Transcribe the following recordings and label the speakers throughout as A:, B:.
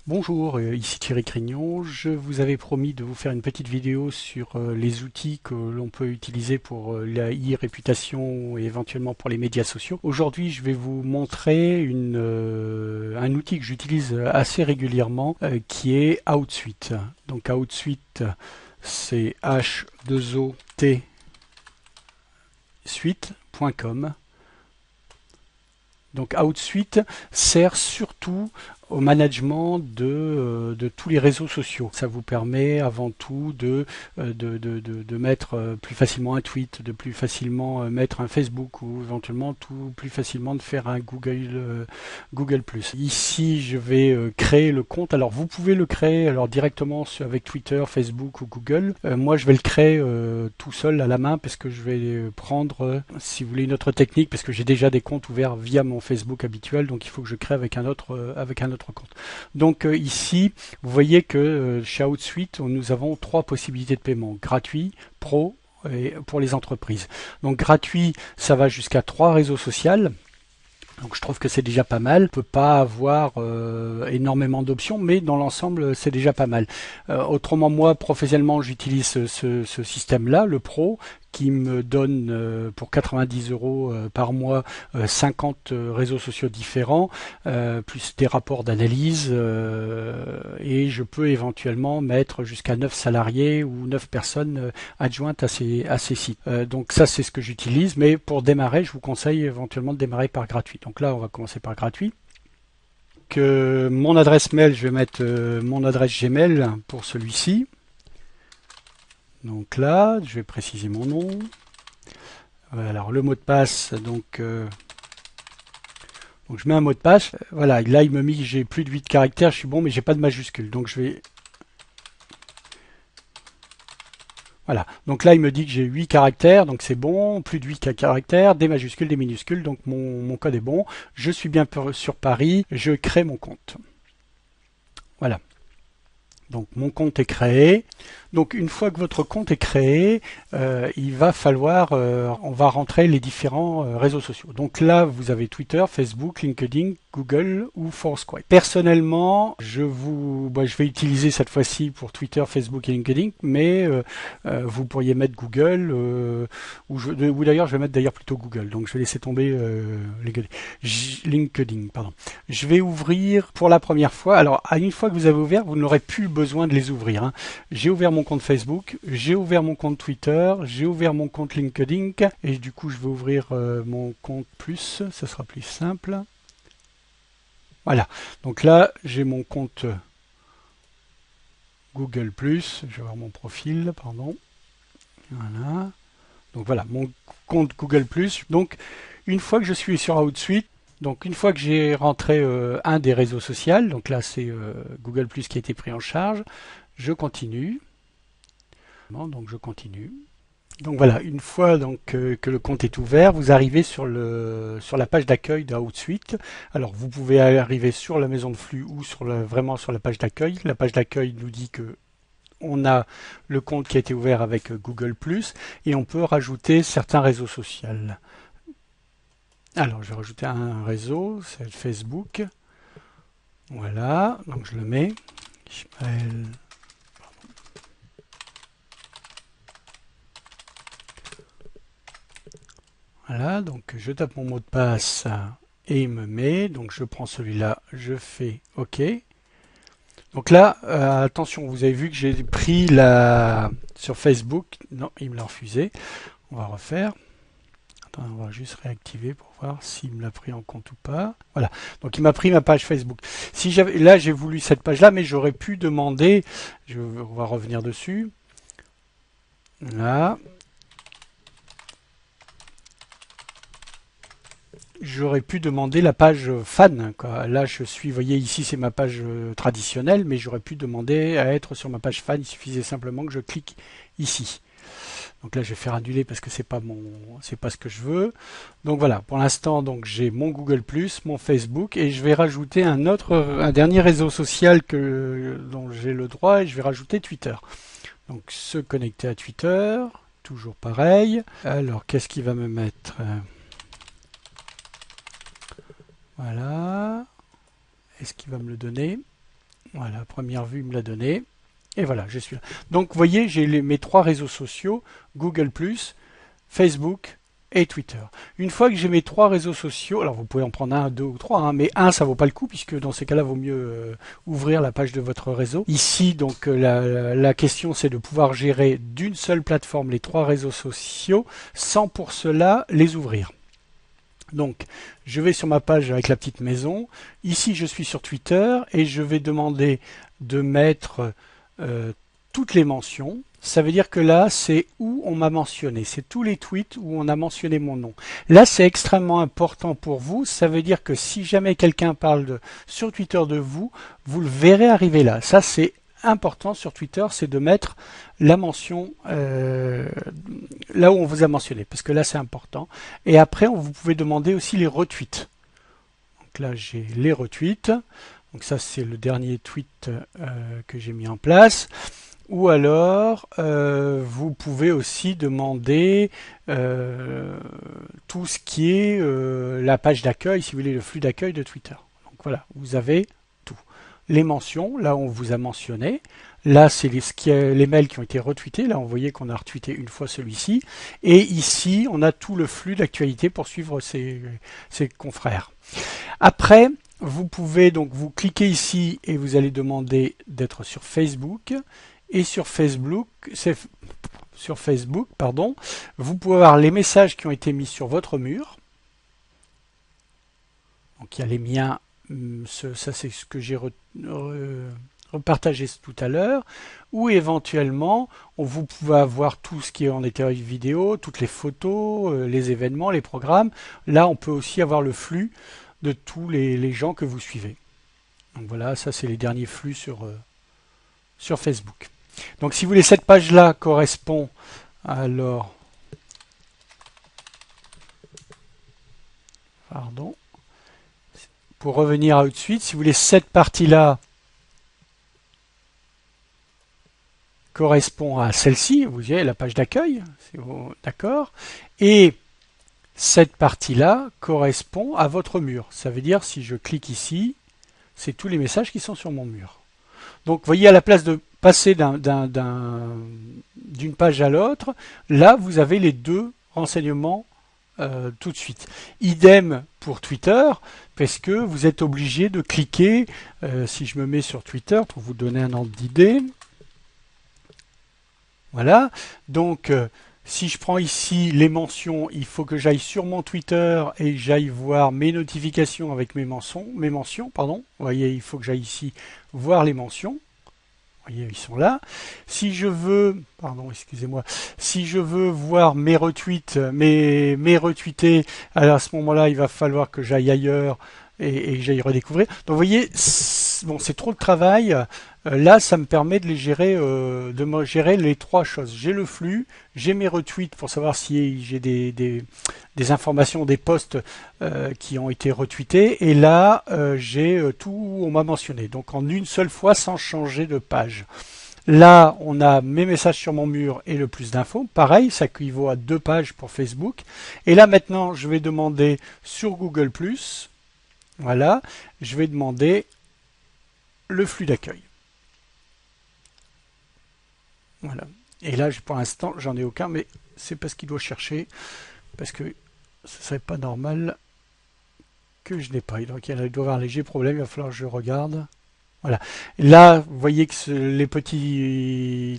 A: Bonjour, ici Thierry Crignon. Je vous avais promis de vous faire une petite vidéo sur les outils que l'on peut utiliser pour la e-réputation et éventuellement pour les médias sociaux. Aujourd'hui, je vais vous montrer un outil que j'utilise assez régulièrement qui est Outsuite. Donc Outsuite, c'est H2OT suite.com. Donc Outsuite sert surtout au management de tous les réseaux sociaux. Ça vous permet avant tout de mettre plus facilement un tweet, de plus facilement mettre un Facebook ou éventuellement tout plus facilement de faire un Google+. Ici, je vais créer le compte. Alors vous pouvez le créer alors directement avec Twitter, Facebook ou Google. Moi, je vais le créer tout seul à la main parce que je vais prendre, si vous voulez, une autre technique parce que j'ai déjà des comptes ouverts via mon Facebook habituel, donc il faut que je crée avec un autre compte. Donc ici, vous voyez que chez Outsuite, nous avons trois possibilités de paiement: gratuit, pro et pour les entreprises. Donc gratuit, ça va jusqu'à 3 réseaux sociaux. Donc je trouve que c'est déjà pas mal. On peut pas avoir énormément d'options, mais dans l'ensemble, c'est déjà pas mal. Autrement, moi, professionnellement, j'utilise ce système-là, le Pro, qui me donne pour 90 euros par mois 50 réseaux sociaux différents, plus des rapports d'analyse, et je peux éventuellement mettre jusqu'à 9 salariés ou 9 personnes adjointes à ces sites. Donc ça, c'est ce que j'utilise, mais pour démarrer, je vous conseille éventuellement de démarrer par gratuit. Donc là, on va commencer par gratuit. Que mon adresse mail, je vais mettre mon adresse Gmail pour celui-ci. Donc là, je vais préciser mon nom. Alors le mot de passe, donc je mets un mot de passe. Voilà, là il me dit que j'ai plus de 8 caractères, je suis bon, mais j'ai pas de majuscule. Donc je vais. Voilà. Donc là il me dit que j'ai 8 caractères, donc c'est bon, plus de 8 caractères, des majuscules, des minuscules, donc mon code est bon. Je suis bien sur Paris, je crée mon compte. Voilà. Donc mon compte est créé. Donc une fois que votre compte est créé, il va falloir, on va rentrer les différents réseaux sociaux. Donc là, vous avez Twitter, Facebook, LinkedIn, Google ou Foursquare. Personnellement, je vais utiliser cette fois-ci pour Twitter, Facebook et LinkedIn, mais vous pourriez mettre Google, ou d'ailleurs, je vais mettre d'ailleurs plutôt Google. Donc je vais laisser tomber LinkedIn, pardon. Je vais ouvrir pour la première fois. Alors, à une fois que vous avez ouvert, vous n'aurez plus besoin de les ouvrir, hein. J'ai ouvert mon compte Facebook, j'ai ouvert mon compte Twitter, j'ai ouvert mon compte LinkedIn et du coup je vais ouvrir mon compte plus, ça sera plus simple. Voilà, donc là j'ai mon compte Google+, je vais voir mon profil, pardon. Voilà, donc voilà, mon compte Google+. Donc une fois que je suis sur Outsuite, donc une fois que j'ai rentré un des réseaux sociaux, donc là c'est Google+, qui a été pris en charge, je continue. Donc je continue. Donc voilà, une fois que le compte est ouvert, vous arrivez sur la page d'accueil d'Outsuite. Alors vous pouvez arriver sur la maison de flux ou vraiment sur la page d'accueil. La page d'accueil nous dit que on a le compte qui a été ouvert avec Google+, et on peut rajouter certains réseaux sociaux. Alors je vais rajouter un réseau, c'est Facebook. Voilà, donc je le mets. Ismaël. Voilà, donc je tape mon mot de passe et il me met. Donc je prends celui-là, je fais OK. Donc là, attention, vous avez vu que j'ai pris sur Facebook. Non, il me l'a refusé. On va refaire. Attends, on va juste réactiver pour voir s'il me l'a pris en compte ou pas. Voilà. Donc il m'a pris ma page Facebook. Si j'avais, là, j'ai voulu cette page-là, mais j'aurais pu demander. On va revenir dessus. Là. J'aurais pu demander la page fan, quoi. Là, vous voyez ici, c'est ma page traditionnelle, mais j'aurais pu demander à être sur ma page fan. Il suffisait simplement que je clique ici. Donc là, je vais faire annuler parce que c'est pas ce que je veux. Donc voilà, pour l'instant, donc j'ai mon Google+, mon Facebook, et je vais rajouter un dernier réseau social dont j'ai le droit, et je vais rajouter Twitter. Donc se connecter à Twitter, toujours pareil. Alors, qu'est-ce qu'il va me mettre? Voilà. Est-ce qu'il va me le donner? Voilà, première vue, il me l'a donné. Et voilà, je suis là. Donc, vous voyez, j'ai mes 3 réseaux sociaux, Google+, Facebook et Twitter. Une fois que j'ai mes 3 réseaux sociaux, alors vous pouvez en prendre un, 2 ou 3, hein, mais un, ça vaut pas le coup, puisque dans ces cas-là, vaut mieux ouvrir la page de votre réseau. Ici, donc, la question, c'est de pouvoir gérer d'une seule plateforme les 3 réseaux sociaux, sans pour cela les ouvrir. Donc, je vais sur ma page avec la petite maison. Ici, je suis sur Twitter et je vais demander de mettre toutes les mentions. Ça veut dire que là, c'est où on m'a mentionné. C'est tous les tweets où on a mentionné mon nom. Là, c'est extrêmement important pour vous. Ça veut dire que si jamais quelqu'un parle sur Twitter de vous, vous le verrez arriver là. Ça, c'est important sur Twitter, c'est de mettre la mention là où on vous a mentionné, parce que là c'est important. Et après, vous pouvez demander aussi les retweets. Donc là, j'ai les retweets. Donc ça, c'est le dernier tweet que j'ai mis en place. Ou alors, vous pouvez aussi demander tout ce qui est la page d'accueil, si vous voulez, le flux d'accueil de Twitter. Donc voilà, vous avez tout. Les mentions, là on vous a mentionné. Là, c'est les mails qui ont été retweetés. Là, vous voyez qu'on a retweeté une fois celui-ci. Et ici, on a tout le flux d'actualité pour suivre ses confrères. Après, vous pouvez donc vous cliquez ici et vous allez demander d'être sur Facebook. Et sur Facebook, vous pouvez avoir les messages qui ont été mis sur votre mur. Donc il y a les miens, ça c'est ce que j'ai repartagé tout à l'heure, ou éventuellement vous pouvez avoir tout ce qui est en intérieur vidéo, toutes les photos, les événements, les programmes. Là on peut aussi avoir le flux de tous les gens que vous suivez. Donc voilà, ça c'est les derniers flux sur Facebook. Donc si vous voulez, cette page-là correspond alors... Pardon. Pour revenir à tout de suite, si vous voulez, cette partie-là correspond à celle-ci, vous voyez, la page d'accueil, d'accord. Et cette partie-là correspond à votre mur. Ça veut dire, si je clique ici, c'est tous les messages qui sont sur mon mur. Donc, vous voyez, à la place de passer d'une page à l'autre, là, vous avez les deux renseignements tout de suite. Idem pour Twitter, parce que vous êtes obligé de cliquer, si je me mets sur Twitter, pour vous donner un ordre d'idée. Voilà, donc si je prends ici les mentions, il faut que j'aille sur mon Twitter et que j'aille voir mes notifications avec mes mentions, pardon. Vous voyez, il faut que j'aille ici voir les mentions. Vous voyez, ils sont là. Si je veux, pardon, excusez-moi, si je veux voir mes retweets, mes retweetés, alors à ce moment-là, il va falloir que j'aille ailleurs et que j'aille redécouvrir. Donc, vous voyez, bon, c'est trop de travail. Là, ça me permet de gérer les trois choses. J'ai le flux, j'ai mes retweets pour savoir si j'ai des informations, des posts qui ont été retweetés. Et là, j'ai tout, on m'a mentionné. Donc en une seule fois, sans changer de page. Là, on a mes messages sur mon mur et le plus d'infos. Pareil, ça équivaut à 2 pages pour Facebook. Et là, maintenant, je vais demander sur Google+, voilà, je vais demander le flux d'accueil. Voilà. Et là, pour l'instant, j'en ai aucun, mais c'est parce qu'il doit chercher, parce que ce serait pas normal que je n'ai pas. Donc, il doit y avoir un léger problème, il va falloir que je regarde. Voilà. Là, vous voyez que les petits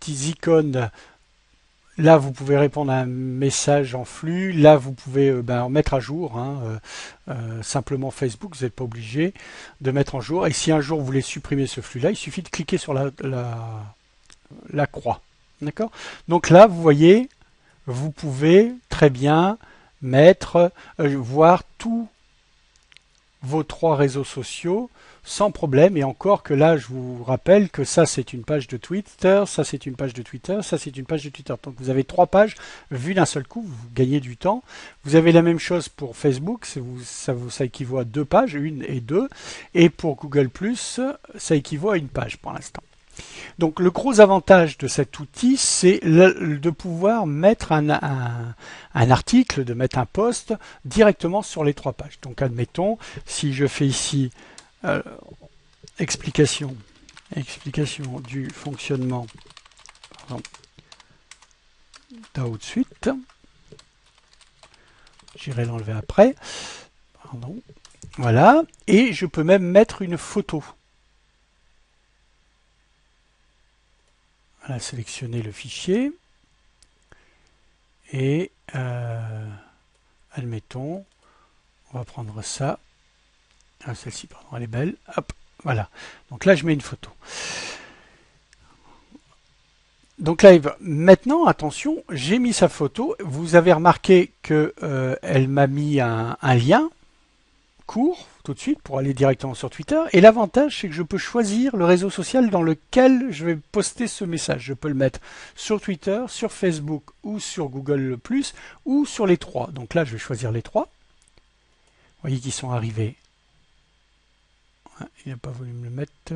A: icônes, là, vous pouvez répondre à un message en flux. Là, vous pouvez en mettre à jour. Simplement Facebook, vous n'êtes pas obligé de mettre en jour. Et si un jour vous voulez supprimer ce flux-là, il suffit de cliquer sur la croix. D'accord? Donc là, vous voyez, vous pouvez très bien mettre, voir tous vos 3 réseaux sociaux sans problème. Et encore que là, je vous rappelle que ça, c'est une page de Twitter, ça, c'est une page de Twitter, ça, c'est une page de Twitter. Donc, vous avez 3 pages vues d'un seul coup, vous gagnez du temps. Vous avez la même chose pour Facebook, ça équivaut à 2 pages, 1 et 2. Et pour Google+, ça équivaut à 1 page pour l'instant. Donc le gros avantage de cet outil, c'est de pouvoir mettre un article, de mettre un post directement sur les 3 pages. Donc admettons, si je fais ici Euh, explication du fonctionnement d'Outsuite. J'irai l'enlever après. Pardon. Voilà. Et je peux même mettre une photo. Voilà, sélectionner le fichier. Et admettons, on va prendre ça. Ah, celle-ci, pardon, elle est belle. Hop, voilà. Donc là, je mets une photo. Donc là, maintenant, attention, j'ai mis sa photo. Vous avez remarqué que elle m'a mis un lien court tout de suite pour aller directement sur Twitter. Et l'avantage, c'est que je peux choisir le réseau social dans lequel je vais poster ce message. Je peux le mettre sur Twitter, sur Facebook ou sur Google+, ou sur les trois. Donc là, je vais choisir les trois. Vous voyez qu'ils sont arrivés. Il n'a pas voulu me le mettre.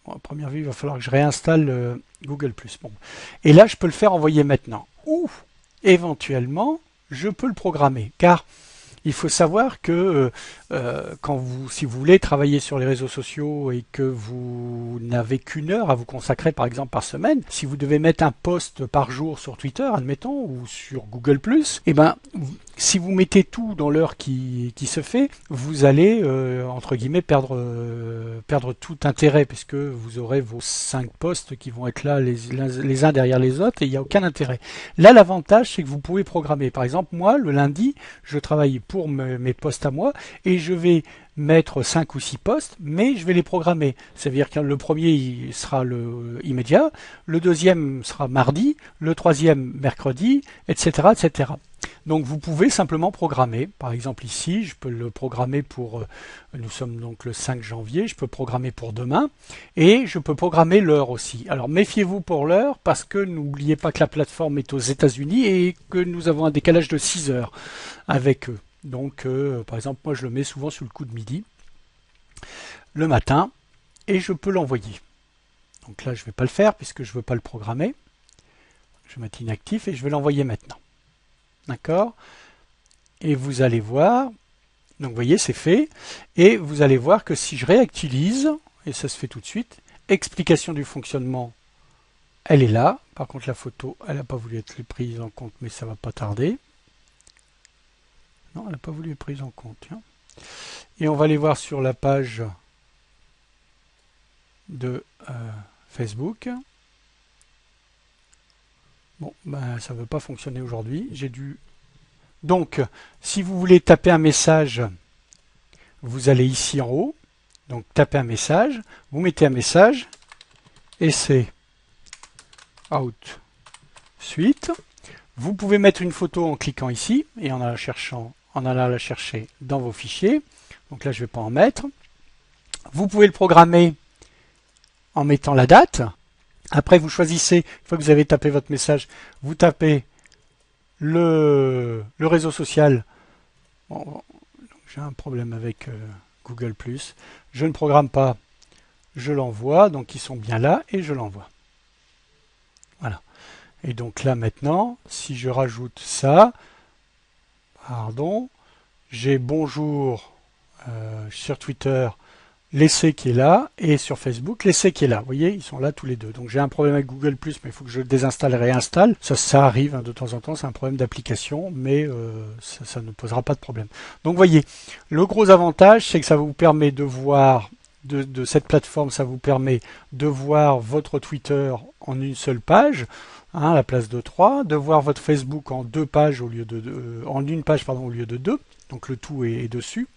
A: Bon, à première vue, il va falloir que je réinstalle Google+. Bon. Et là, je peux le faire envoyer maintenant. Ou, éventuellement, je peux le programmer. Car il faut savoir que si vous voulez travailler sur les réseaux sociaux et que vous n'avez qu'une heure à vous consacrer par exemple par semaine, si vous devez mettre un post par jour sur Twitter, admettons, ou sur Google+, eh ben, si vous mettez tout dans l'heure qui se fait, vous allez, entre guillemets, perdre tout intérêt, puisque vous aurez vos 5 posts qui vont être là les uns derrière les autres, et il n'y a aucun intérêt. Là, l'avantage, c'est que vous pouvez programmer. Par exemple, moi, le lundi, je travaille pour mes posts à moi, et je vais mettre 5 ou 6 posts, mais je vais les programmer. Ça veut dire que le premier sera immédiat, le deuxième sera mardi, le troisième mercredi, etc., etc. Donc vous pouvez simplement programmer. Par exemple ici, je peux le programmer pour, nous sommes donc le 5 janvier, je peux programmer pour demain, et je peux programmer l'heure aussi. Alors méfiez-vous pour l'heure, parce que n'oubliez pas que la plateforme est aux États-Unis et que nous avons un décalage de 6 heures avec eux. Donc, par exemple, moi je le mets souvent sur le coup de midi, le matin, et je peux l'envoyer. Donc là, je ne vais pas le faire puisque je ne veux pas le programmer. Je vais mettre inactif et je vais l'envoyer maintenant. D'accord? Et vous allez voir, donc vous voyez, c'est fait. Et vous allez voir que si je réactualise, et ça se fait tout de suite, explication du fonctionnement, elle est là. Par contre, la photo, elle n'a pas voulu être prise en compte, mais ça ne va pas tarder. Non, elle n'a pas voulu être prise en compte. Hein. Et on va aller voir sur la page de Facebook. Bon, ben, ça ne veut pas fonctionner aujourd'hui. J'ai dû. Donc, si vous voulez taper un message, vous allez ici en haut. Donc, tapez un message. Vous mettez un message. Et c'est out suite. Vous pouvez mettre une photo en cliquant ici et en allant la chercher dans vos fichiers. Donc là, je ne vais pas en mettre. Vous pouvez le programmer en mettant la date. Après, vous choisissez, une fois que vous avez tapé votre message, vous tapez le réseau social. Bon, j'ai un problème avec Google+. Je ne programme pas, je l'envoie. Donc, ils sont bien là et je l'envoie. Voilà. Et donc là, maintenant, si je rajoute ça, pardon, j'ai bonjour sur Twitter, l'essai qui est là, et sur Facebook, l'essai qui est là. Vous voyez, ils sont là tous les deux. Donc j'ai un problème avec Google+, mais il faut que je le désinstalle et réinstalle. Ça arrive hein, de temps en temps, c'est un problème d'application, mais ça ne posera pas de problème. Donc vous voyez, le gros avantage, c'est que ça vous permet de voir, de cette plateforme, ça vous permet de voir votre Twitter en une seule page, à la place de 3, de voir votre Facebook en 2 pages au lieu de en une page pardon au lieu de 2. Donc le tout est dessus.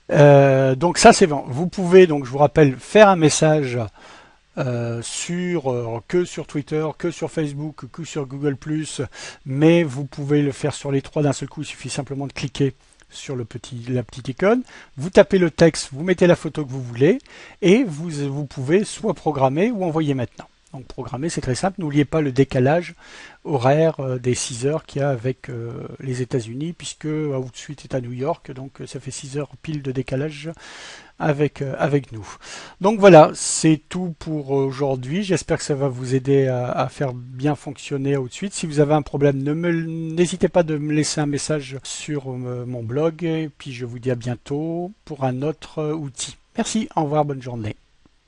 A: Donc ça c'est bon. Vous pouvez donc je vous rappelle faire un message que sur Twitter, que sur Facebook, que sur Google+, mais vous pouvez le faire sur les trois d'un seul coup. Il suffit simplement de cliquer sur la petite icône. Vous tapez le texte, vous mettez la photo que vous voulez et vous pouvez soit programmer ou envoyer maintenant. Donc programmer, c'est très simple. N'oubliez pas le décalage horaire des 6 heures qu'il y a avec les États-Unis, puisque Outsuite est à New York, donc ça fait 6 heures pile de décalage avec nous. Donc voilà, c'est tout pour aujourd'hui. J'espère que ça va vous aider à faire bien fonctionner Outsuite. Si vous avez un problème, n'hésitez pas de me laisser un message sur mon blog. Et puis je vous dis à bientôt pour un autre outil. Merci, au revoir, bonne journée.